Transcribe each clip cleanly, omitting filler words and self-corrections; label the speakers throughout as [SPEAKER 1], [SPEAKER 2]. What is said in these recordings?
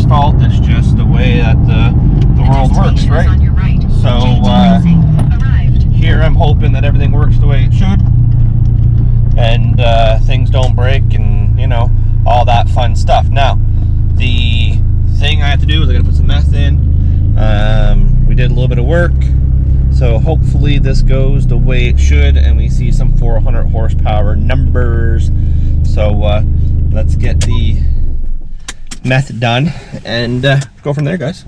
[SPEAKER 1] fault. It's just the way that the world works, right? So here I'm hoping that everything works the way it should, and things don't break, and you know, all that fun stuff. Now, the thing I have to do is I got to put some meth in. We did a little bit of work, so hopefully this goes the way it should, and we see some 400 horsepower numbers. So let's get the meth done and go from there, guys.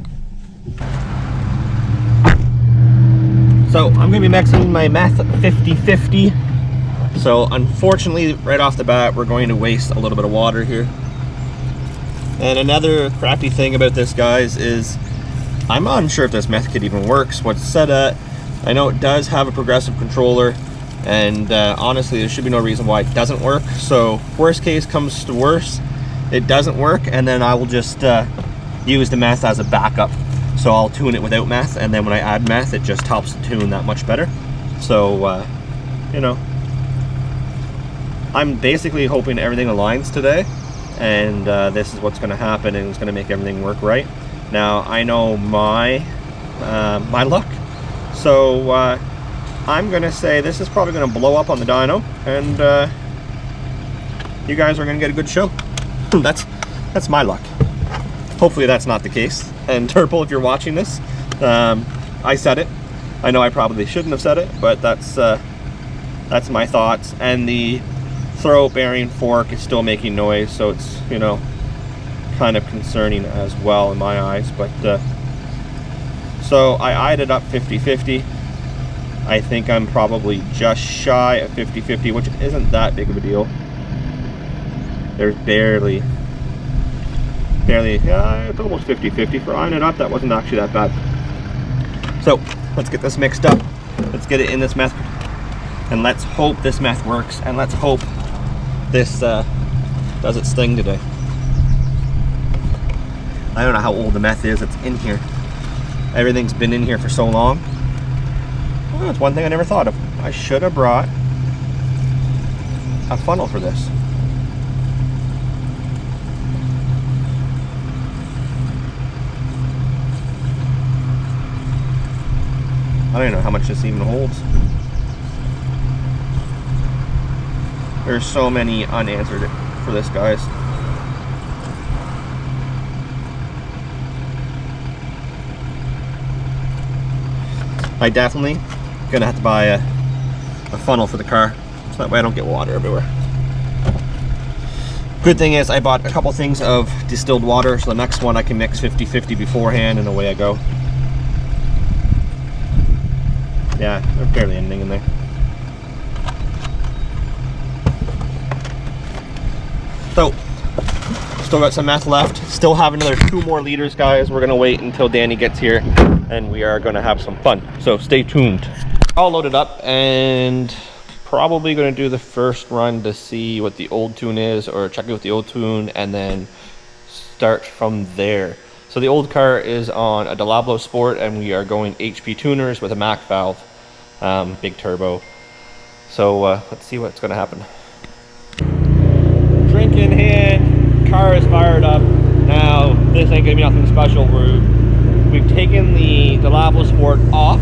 [SPEAKER 1] So I'm gonna be mixing my meth 50-50. So unfortunately, right off the bat, we're going to waste a little bit of water here. And another crappy thing about this, guys, is I'm unsure if this meth kit even works. What's set at, I know it does have a progressive controller, and honestly, there should be no reason why it doesn't work. So worst case comes to worst, it doesn't work, and then I will just use the meth as a backup. So I'll tune it without meth, and then when I add meth, it just helps the tune that much better. So, you know, I'm basically hoping everything aligns today, and this is what's going to happen, and it's going to make everything work right. Now, I know my luck, so I'm going to say this is probably going to blow up on the dyno, and you guys are going to get a good show. That's my luck. Hopefully that's not the case. And Turple, if you're watching this, I said it. I know I probably shouldn't have said it, but that's my thoughts. And the throat bearing fork is still making noise, so it's, you know, kind of concerning as well in my eyes. But so I eyed it up 50-50. I think I'm probably just shy of 50-50, which isn't that big of a deal. There's barely, yeah, it's almost 50-50 for eyeing it up. That wasn't actually that bad. So let's get this mixed up. Let's get it in this meth, and let's hope this meth works, and let's hope this does its thing today. I don't know how old the meth is. It's in here. Everything's been in here for so long. Oh, that's one thing I never thought of. I should have brought a funnel for this. I don't even know how much this even holds. There's so many unanswered for this, guys. I definitely gonna have to buy a funnel for the car, so that way I don't get water everywhere. Good thing is I bought a couple things of distilled water, so the next one I can mix 50-50 beforehand, and away I go. Yeah, there's barely anything in there. So, still got some meth left. Still have another 2 more liters, guys. We're gonna wait until Danny gets here, and we are gonna have some fun. So stay tuned. All loaded up, and probably gonna do the first run to see what the old tune is, or check out the old tune, and then start from there. So the old car is on a DYN0 Sport, and we are going HP tuners with a Mac valve, big turbo. So let's see what's gonna happen. Drink in hand, car is fired up. Now this ain't gonna be nothing special. We've taken the DYN0 Sport off.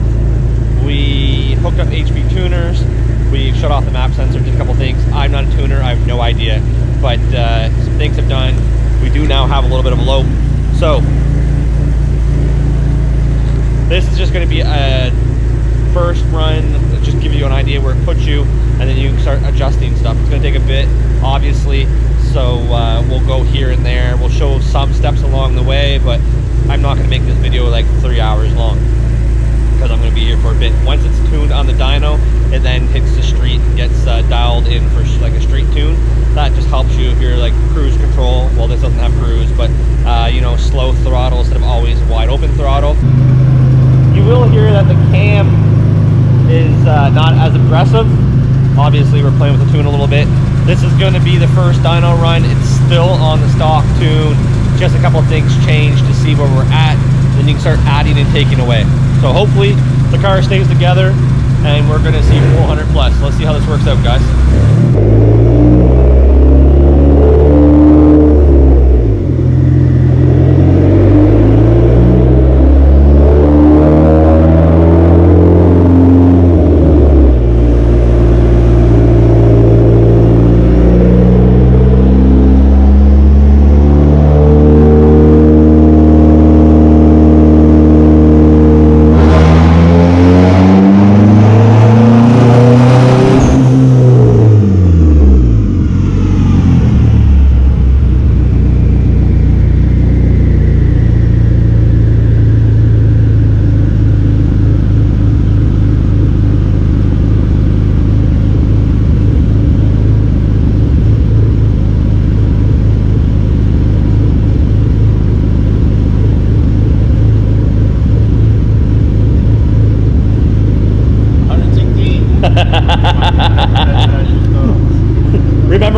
[SPEAKER 1] We hooked up HP tuners. We shut off the map sensor, did a couple things. I'm not a tuner, I have no idea, but some things have done. We do now have a little bit of a low. So this is just going to be a first run, just give you an idea where it puts you, and then you can start adjusting stuff. It's going to take a bit, obviously, so we'll go here and there. We'll show some steps along the way, but I'm not going to make this video like 3 hours long, because I'm going to be here for a bit. Once it's tuned on the dyno, it then hits the street and gets dialed in for like a street tune. That just helps you if you're like cruise control. Well, this doesn't have cruise, but you know, slow throttle instead of always wide open throttle. You will hear that the cam is not as aggressive. Obviously, we're playing with the tune a little bit. This is going to be the first dyno run. It's still on the stock tune. Just a couple of things changed to see where we're at. Then you can start adding and taking away. So hopefully the car stays together, and we're going to see 400 plus. Let's see how this works out, guys.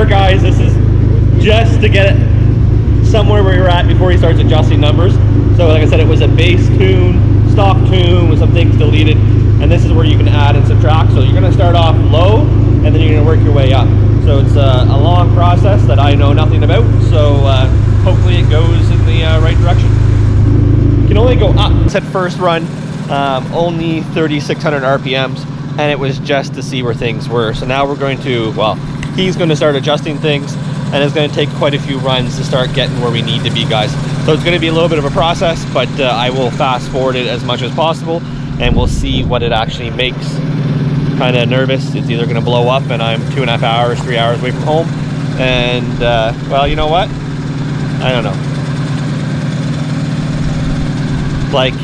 [SPEAKER 1] guys, this is just to get it somewhere where you're at before he starts adjusting numbers. So like I said, it was a base tune, stock tune with some things deleted, and this is where you can add and subtract. So you're going to start off low, and then you're going to work your way up. So it's a long process that I know nothing about, so hopefully it goes in the right direction. You can only go up. It's at first run, only 3,600 RPMs, and it was just to see where things were. So now we're going to, well, he's going to start adjusting things, and it's going to take quite a few runs to start getting where we need to be, guys. So it's going to be a little bit of a process, but I will fast forward it as much as possible, and we'll see what it actually makes. Kind of nervous. It's either going to blow up and I'm 2.5 hours, 3 hours away from home, and well, you know what? I don't know. Like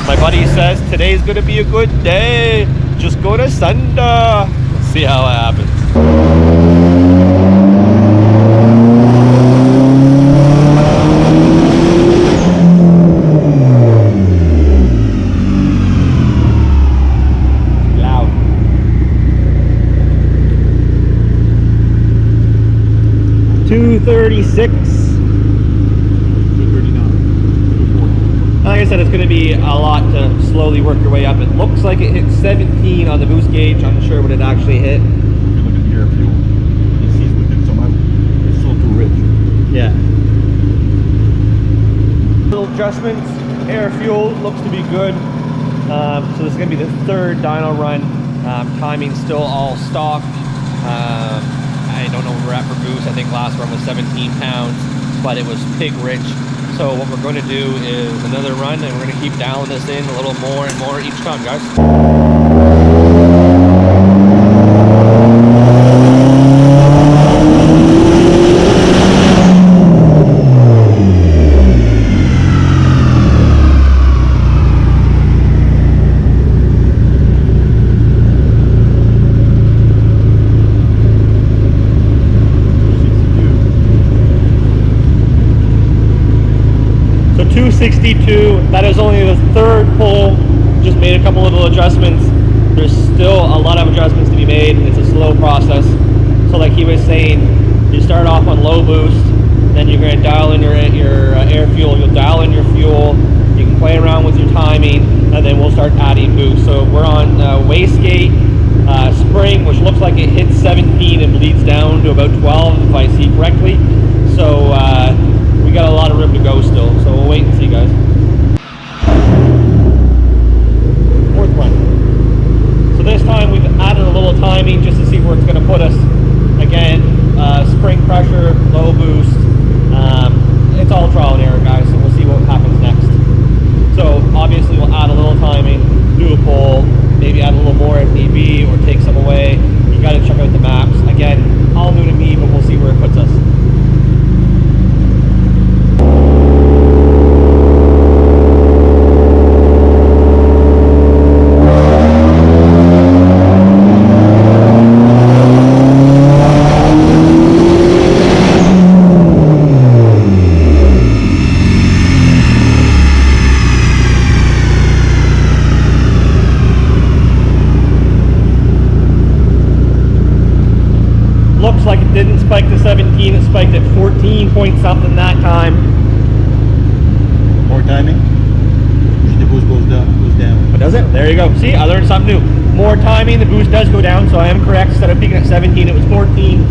[SPEAKER 1] my buddy says, today's going to be a good day. Just go to Sunda. Let's see how it happens. Loud. 236. 239. Like I said, it's going to be a lot to slowly work your way up. It looks like it hit 17 on the boost gauge. I'm not sure what it actually hit.
[SPEAKER 2] If you look at the air fuel, it sees within some out. It's still too rich.
[SPEAKER 1] Yeah. Little adjustments. Air fuel looks to be good. So this is going to be the third dyno run. Timing's still all stock. I don't know where we're at for boost. I think last run was 17 pounds, but it was pig rich. So what we're going to do is another run, and we're going to keep dialing this in a little more and more each time, guys. So 262, that is only the third pull. Just made a couple little adjustments. There's still a lot of adjustments to be made. It's a slow process. So like he was saying, you start off on low boost, then you're going to dial in your air fuel. You'll dial in your fuel. You can play around with your timing, and then we'll start adding boost. So we're on wastegate spring, which looks like it hits 17 and bleeds down to about 12 if I see correctly. So we got a lot of room to go still, so we'll wait and see, guys. Fourth run. So this time we've added a little timing just to see where it's going to put us. Again, spring pressure, low boost. It's all trial and error, guys, so we'll see what happens next. So obviously we'll add a little timing, do a pull, maybe add a little more if need be, or take some away. You got to check out the maps. Again, all new to me, but we'll see where it puts us. Looks like it didn't spike to 17, it spiked at 14 point something that time.
[SPEAKER 2] More timing. The boost goes down.
[SPEAKER 1] But does it? There you go. See, I learned something new. More timing, the boost does go down, so I am correct. Instead of peaking at 17, it was 14.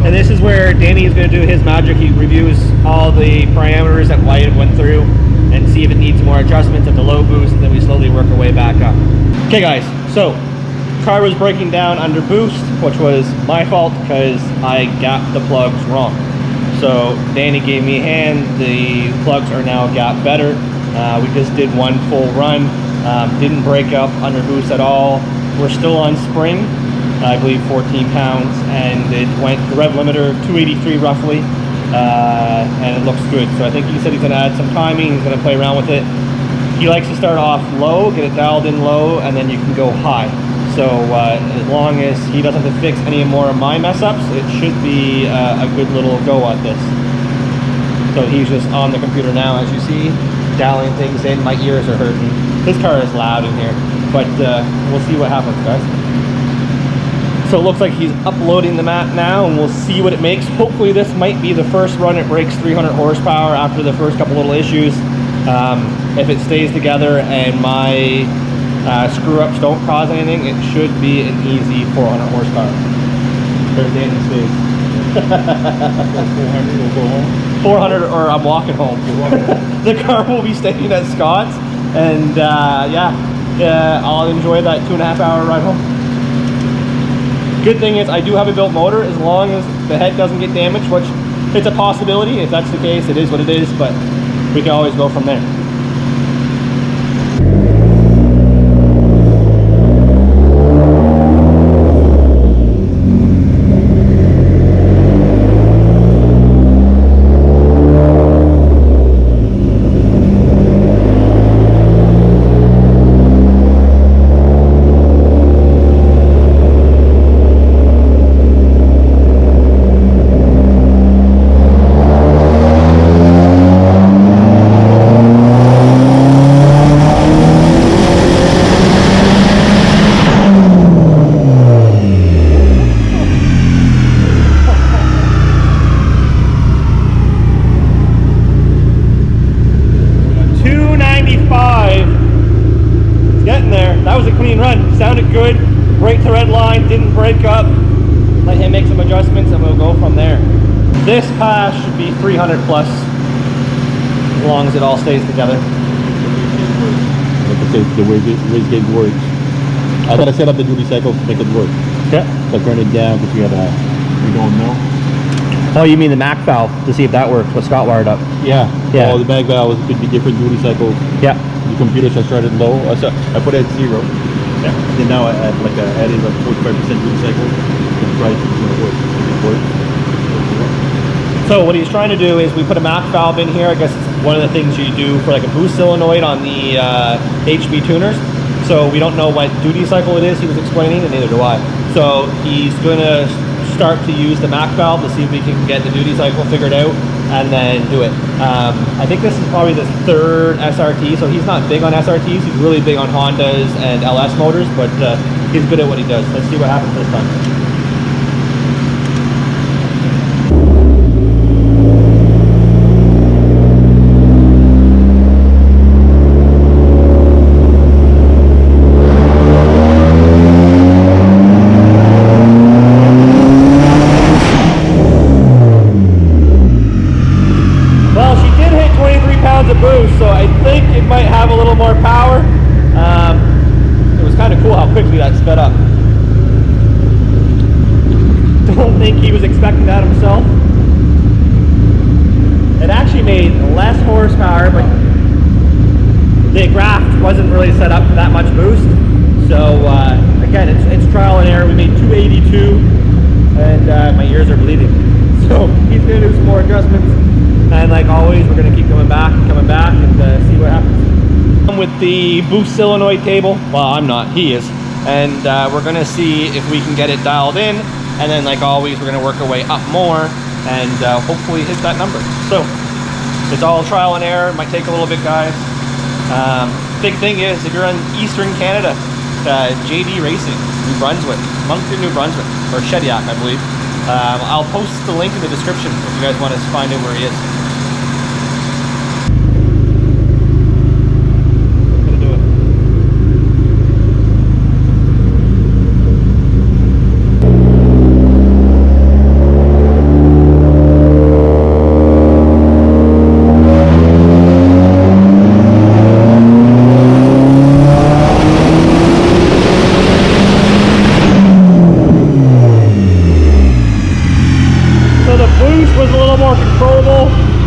[SPEAKER 1] And this is where Danny is going to do his magic. He reviews all the parameters that White went through and see if it needs more adjustments at the low boost, and then we slowly work our way back up. Okay guys, so car was breaking down under boost, which was my fault because I gapped the plugs wrong. So Danny gave me a hand. The plugs are now gapped better. We just did one full run. Didn't break up under boost at all. We're still on spring, I believe 14 pounds, and it went the rev limiter 283 roughly, and it looks good. So I think he said he's going to add some timing. He's going to play around with it. He likes to start off low, get it dialed in low, and then you can go high. So as long as he doesn't have to fix any more of my mess ups, it should be a good little go at this. So he's just on the computer now, as you see, dialing things in. My ears are hurting. This car is loud in here, but we'll see what happens, guys. So it looks like he's uploading the map now, and we'll see what it makes. Hopefully this might be the first run it breaks 300 horsepower after the first couple little issues. If it stays together and my screw-ups don't cause anything, it should be an easy 400 horsepower. There's Danny stays.
[SPEAKER 2] 400 will go home.
[SPEAKER 1] 400, or I'm walking home. The car will be staying at Scott's, and I'll enjoy that 2.5 hour ride home. Good thing is I do have a built motor, as long as the head doesn't get damaged, which it's a possibility. If that's the case, it is what it is, but we can always go from there. Sounded good, braked the red line, didn't break up. Let him make some adjustments and we'll go from there. This pass should be 300 plus, as long as it all stays together.
[SPEAKER 2] Like I said, the race gauge works. I gotta set up the duty cycle to make it work.
[SPEAKER 1] Yeah.
[SPEAKER 2] So turn it down because we don't know.
[SPEAKER 1] Oh, you mean the MAC valve, to see if that works, what Scott wired up?
[SPEAKER 2] Yeah.
[SPEAKER 1] Yeah.
[SPEAKER 2] All the mag valves could be different duty cycles.
[SPEAKER 1] Yeah.
[SPEAKER 2] The computer should start it low. I put it at 0.
[SPEAKER 1] Yeah.
[SPEAKER 2] Then now I add added like 45% duty cycle to try to work.
[SPEAKER 1] So what he's trying to do is we put a MAC valve in here. I guess it's one of the things you do for like a boost solenoid on the HB tuners. So we don't know what duty cycle it is, he was explaining, and neither do I. So he's gonna start to use the MAC valve to see if we can get the duty cycle figured out and then do it. I think this is probably the 3rd SRT, so he's not big on SRTs. He's really big on Hondas and LS motors, but he's good at what he does. Let's see what happens this time. Boost, so I think it might have a little more power. It was kind of cool how quickly that sped up. Don't think he was expecting that himself. It actually made less horsepower, but the graft wasn't really set up for that much boost. So again, it's trial and error. We made 282, and my ears are bleeding. So he's gonna do some more adjustments. And like always, we're gonna keep coming back and see what happens. With the boost solenoid table, well, I'm not, he is. And we're gonna see if we can get it dialed in. And then like always, we're gonna work our way up more and hopefully hit that number. So it's all trial and error. It might take a little bit, guys. Big thing is, if you're in Eastern Canada, JD Racing, New Brunswick, Moncton, New Brunswick, or Shediac, I believe. I'll post the link in the description if you guys want to find out where he is.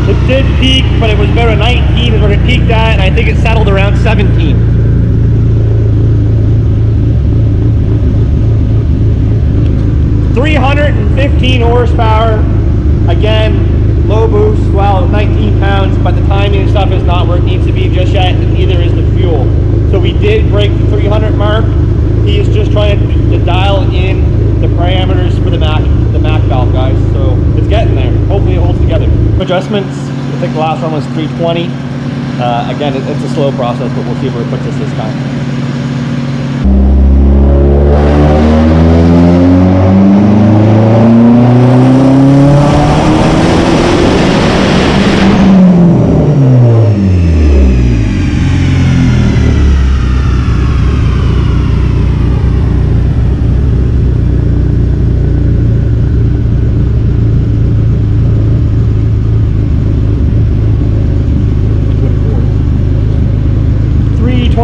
[SPEAKER 1] It did peak, but it was about a 19 is where it peaked at, and I think it settled around 17. $315 horsepower. Again, low boost, well, 19 pounds, but the timing and stuff is not where it needs to be just yet, and neither is the fuel. So we did break the 300 mark. He is just trying to dial in the parameters for the MAC valve, guys. So it's getting there. Hopefully it holds together. Adjustments, I think the last one was 320. Again, it's a slow process, but we'll see where it puts us this time.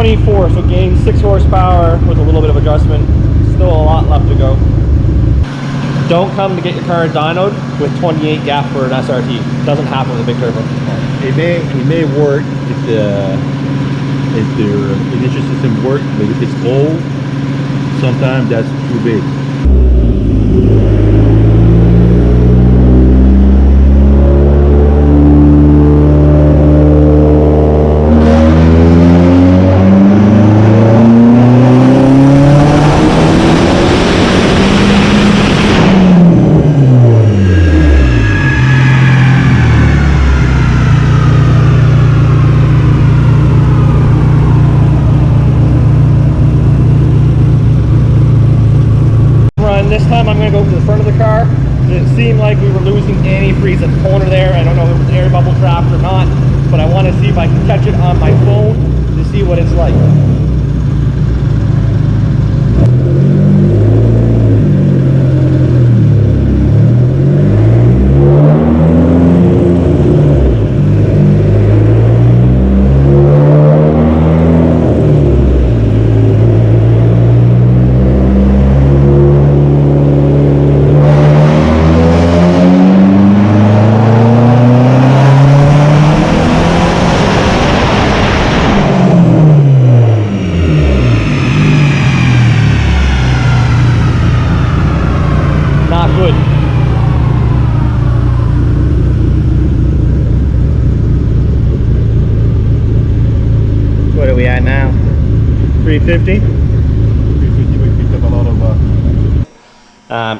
[SPEAKER 1] 24, so gained 6 horsepower with a little bit of adjustment. Still a lot left to go. Don't come to get your car dynoed with 28 gap for an SRT. Doesn't happen with a big turbo.
[SPEAKER 2] It may work if the ignition system works, but if it's old, sometimes that's too big.
[SPEAKER 1] This time I'm going to go to the front of the car. It seemed like we were losing antifreeze at the corner there. I don't know if it was air bubble trapped or not, but I want to see if I can catch it on my phone to see what it's like. What are we at now? 350?
[SPEAKER 2] 350, we picked up a lot of...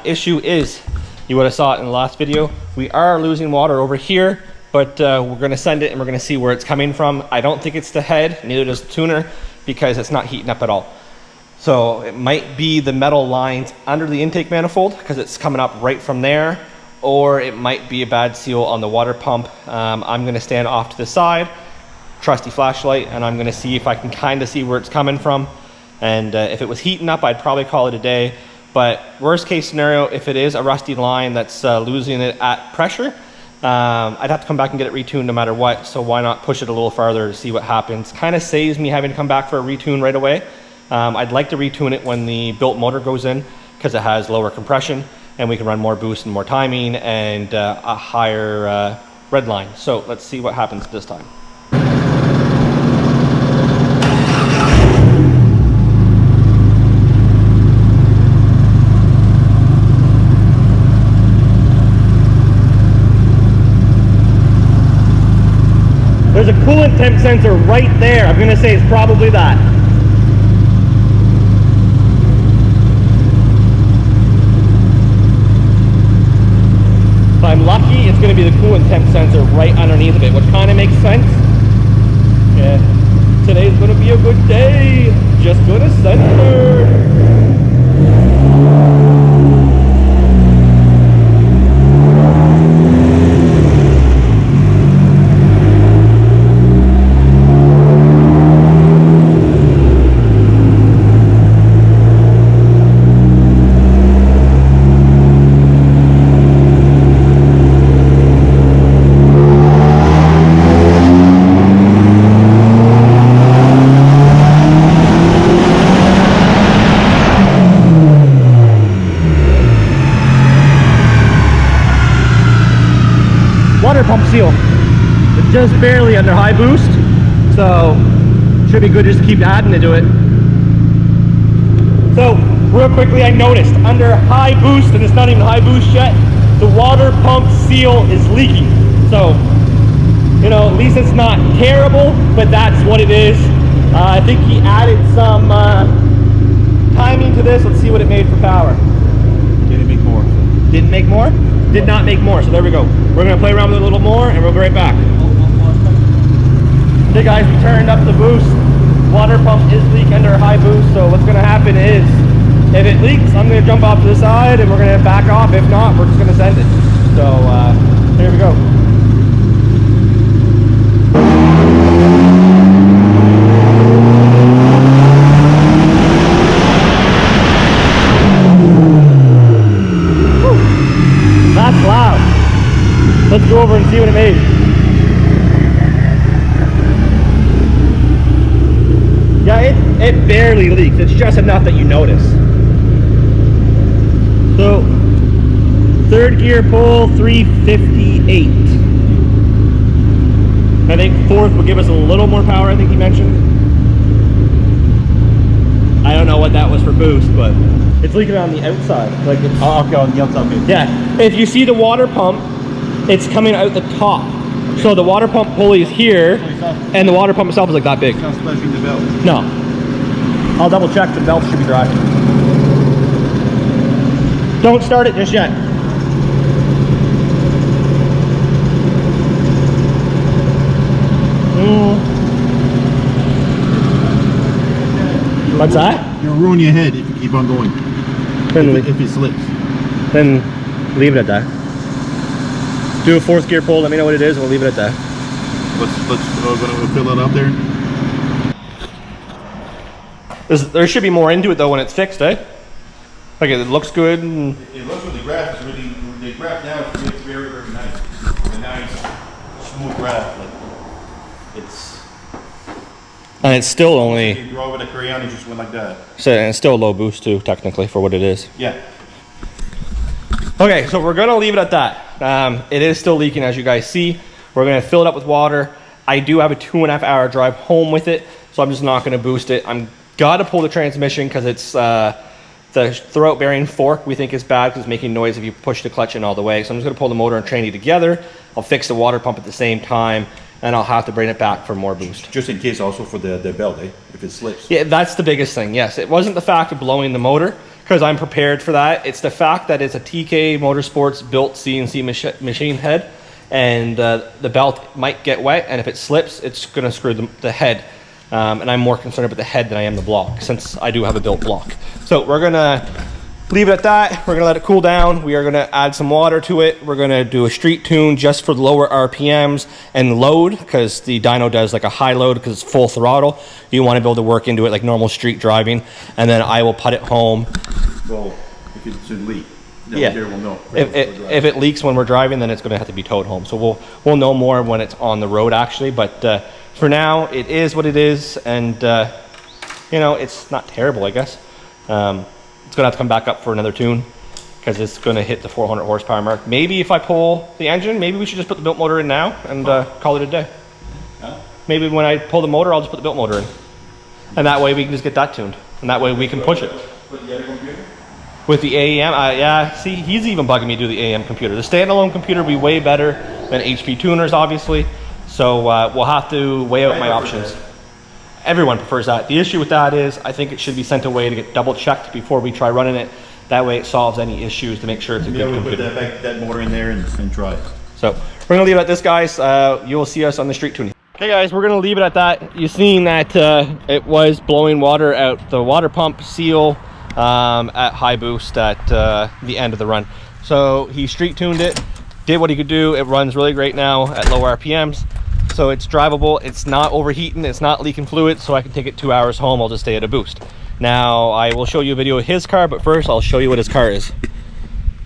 [SPEAKER 1] Issue is, you would have saw it in the last video, we are losing water over here, but we're going to send it and we're going to see where it's coming from. I don't think it's the head, neither does the tuner, because it's not heating up at all. So it might be the metal lines under the intake manifold because it's coming up right from there, or it might be a bad seal on the water pump. I'm going to stand off to the side, trusty flashlight, and I'm going to see if I can kind of see where it's coming from. And if it was heating up, I'd probably call it a day. But worst case scenario, if it is a rusty line that's losing it at pressure, I'd have to come back and get it retuned no matter what. So why not push it a little farther to see what happens? Kind of saves me having to come back for a retune right away. I'd like to retune it when the built motor goes in because it has lower compression and we can run more boost and more timing and a higher red line. So let's see what happens this time. There's a coolant temp sensor right there. I'm gonna say it's probably that. If I'm lucky, it's gonna be the coolant temp sensor right underneath of it, which kind of makes sense. Yeah, today's gonna be a good day. Just gonna censor. Water pump seal. It's just barely under high boost, so should be good just to keep adding to it. So real quickly, I noticed under high boost, and it's not even high boost yet, the water pump seal is leaking. So, you know, at least it's not terrible, but that's what it is. I think he added some timing to this. Let's see what it made for power.
[SPEAKER 2] Didn't make more. So.
[SPEAKER 1] Didn't make more? Did not make more, so there we go. We're gonna play around with it a little more and we'll be right back. Okay guys, we turned up the boost. Water pump is leaking under high boost, so what's gonna happen is, if it leaks, I'm gonna jump off to the side and we're gonna back off. If not, we're just gonna send it. So, here we go. That's loud. Let's go over and see what it made. Yeah, it barely leaks. It's just enough that you notice. So, third gear pull, 358. I think fourth would give us a little more power, I think he mentioned. I don't know what that was for boost, but it's leaking on the outside. Like it's,
[SPEAKER 2] Oh, okay, on the outside. Okay.
[SPEAKER 1] yeah, if you see the water pump, it's coming out the top. So the water pump pulley is here, and the water pump itself is like that big.
[SPEAKER 2] It's not splashing the belt.
[SPEAKER 1] No. I'll double check, the belt should be dry. Don't start it just yet. What's that?
[SPEAKER 2] You'll ruin your head if you keep on going. If it slips.
[SPEAKER 1] Then leave it at that. Do a fourth gear pull, let me know what it is, we'll leave it at that.
[SPEAKER 2] Let's we'll fill it up there.
[SPEAKER 1] There should be more into it though when it's fixed, eh? Like it looks good. And
[SPEAKER 2] It looks with the graph, it's really, the graph now is very, very nice. A nice, smooth graph. Like,
[SPEAKER 1] and it's still only,
[SPEAKER 2] you draw with a crayon, it just went like that.
[SPEAKER 1] so and it's still low boost too, technically, for what it is.
[SPEAKER 2] Yeah.
[SPEAKER 1] Okay, so we're gonna leave it at that. It is still leaking, as you guys see. We're gonna fill it up with water. I do have a 2.5 hour drive home with it, so I'm just not gonna boost it. I'm gotta pull the transmission because it's the throat bearing fork we think is bad because it's making noise if you push the clutch in all the way. So I'm just gonna pull the motor and tranny together. I'll fix the water pump at the same time, and I'll have to bring it back for more boost.
[SPEAKER 2] Just in case also for the belt, eh? If it slips.
[SPEAKER 1] Yeah, that's the biggest thing, yes. It wasn't the fact of blowing the motor, because I'm prepared for that. It's the fact that it's a TK Motorsports built CNC machine head, and the belt might get wet, and if it slips, it's gonna screw the head. And I'm more concerned about the head than I am the block, since I do have a built block. So we're gonna leave it at that. We're gonna let it cool down. We are gonna add some water to it. We're gonna do a street tune just for the lower RPMs and load, because the dyno does like a high load because it's full throttle. You wanna be able to work into it like normal street driving, and then I will put it home.
[SPEAKER 2] Well, if it should leak,
[SPEAKER 1] Yeah.
[SPEAKER 2] will know.
[SPEAKER 1] If it leaks when we're driving, then it's gonna have to be towed home. So we'll know more when it's on the road actually, but for now, it is what it is, and you know, it's not terrible, I guess. It's gonna have to come back up for another tune because it's gonna hit the 400 horsepower mark. Maybe if I pull the engine, maybe we should just put the built motor in now and call it a day.
[SPEAKER 2] Huh?
[SPEAKER 1] Maybe when I pull the motor, I'll just put the built motor in, and that way we can just get that tuned, and that way we can push it.
[SPEAKER 2] With the other computer?
[SPEAKER 1] With the AEM, yeah, see, he's even bugging me to do the AEM computer. The standalone computer will be way better than HP tuners, obviously. So we'll have to weigh out my options. Everyone prefers that. The issue with that is I think it should be sent away to get double checked before we try running it. That way it solves any issues to make sure it's a good
[SPEAKER 2] We'll
[SPEAKER 1] computer.
[SPEAKER 2] put that motor in there and try it.
[SPEAKER 1] So we're gonna leave it at this, guys. You will see us on the street tuning. Okay guys, we're gonna leave it at that. You've seen that it was blowing water out the water pump seal at high boost at the end of the run. So he street tuned it, did what he could do. It runs really great now at low RPMs. So it's drivable, it's not overheating, it's not leaking fluid, so I can take it 2 hours home. I'll just stay at a boost. Now I will show you a video of his car, but first I'll show you what his car is.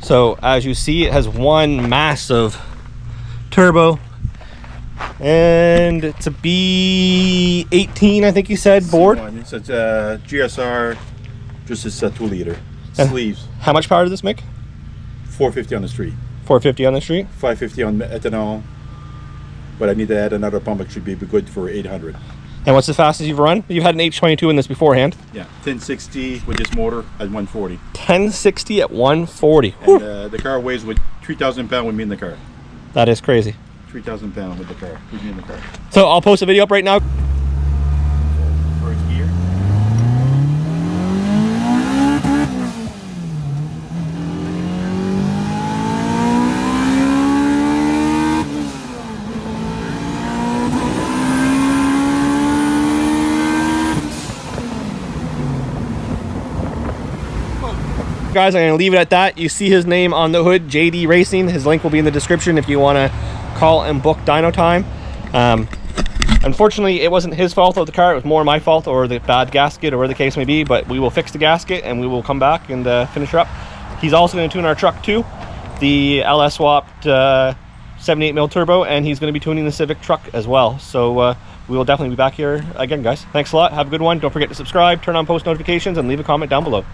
[SPEAKER 1] So as you see, it has one massive turbo, and it's a B18, I think he said, board.
[SPEAKER 2] It's a GSR, just it's a 2 liter.
[SPEAKER 1] And
[SPEAKER 2] Sleeves.
[SPEAKER 1] how much power does this make?
[SPEAKER 2] 450 on the street.
[SPEAKER 1] 450 on the street?
[SPEAKER 2] 550 on ethanol. But I need to add another pump. It should be good for 800.
[SPEAKER 1] And what's the fastest you've run? You've had an H22 in this beforehand.
[SPEAKER 2] Yeah, 1060 with this motor at 140.
[SPEAKER 1] 1060 at 140.
[SPEAKER 2] And the car weighs with 3,000 pounds with me in the car.
[SPEAKER 1] That is crazy.
[SPEAKER 2] 3,000 pounds with the car, with me in the car.
[SPEAKER 1] So I'll post a video up right now.
[SPEAKER 2] First gear.
[SPEAKER 1] Guys, I'm gonna leave it at that. You see his name on the hood, JD Racing. His link will be in the description if you want to call and book dyno time. Unfortunately, it wasn't his fault of the car. It was more my fault, or the bad gasket, or whatever the case may be. But we will fix the gasket and we will come back and finish her up. He's also going to tune our truck too. The LS swapped 78 mil turbo, and he's going to be tuning the Civic truck as well. So we will definitely be back here again, guys. Thanks a lot. Have a good one. Don't forget to subscribe, turn on post notifications, and leave a comment down below.